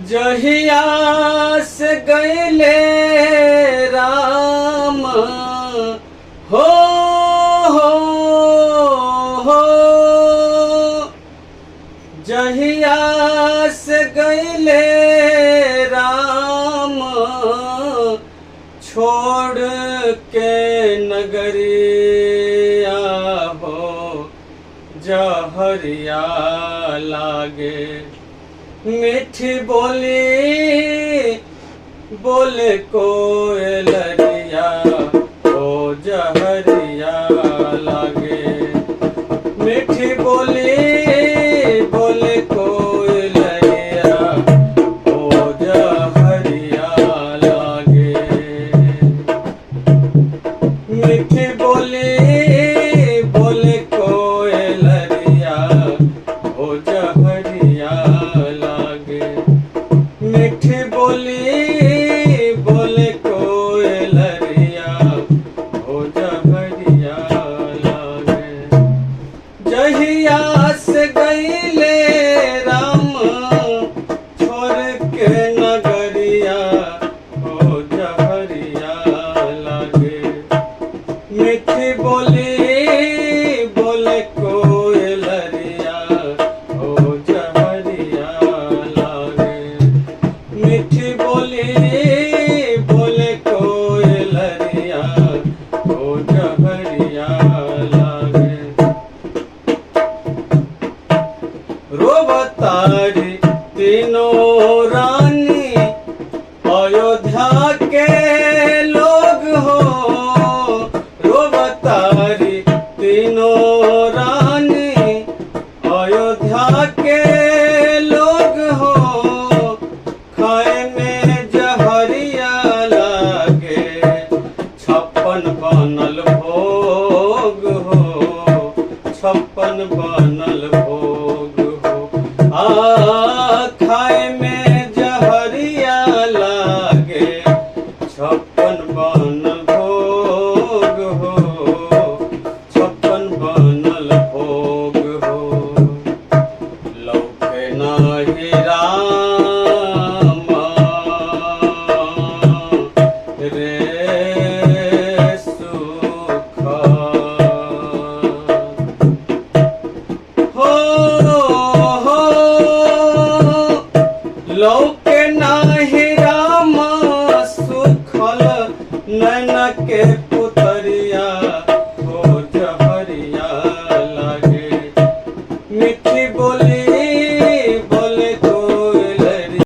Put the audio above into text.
जहिया से गईले राम हो हो जहिया से गईले राम छोड़ के नगरिया हो जहरिया लागे मीठी बोली बोले कोयलरिया ओ जहरिया लागे मीठी बोली बोले कोयलरिया ओ जहरिया लागे मीठी बोली बोले कोयलरिया ओ जहरिया मीठी बोली बोले कोयलरिया हो जहरिया लागे जहिया से गईले राम छोड़ के नगरिया हो जहरिया लागे मीठी बोली बोले कोयलरिया हो जहरिया मीठी बोली बोले कोयलरिया ओ जहरिया लागे रोबतारी तीनों रानी अयोध्या के लोग हो रोबतारी तीनों रानी अयोध्या के लोग हो खाए में जहरिया लागे छप्पन बनल भोग हो छप्पन बनल भोग हो खाए में जहरिया लागे छप्पन बनल भोग हो छप्पन बनल भोग हो लौके नाही राम रे सुख हो लौके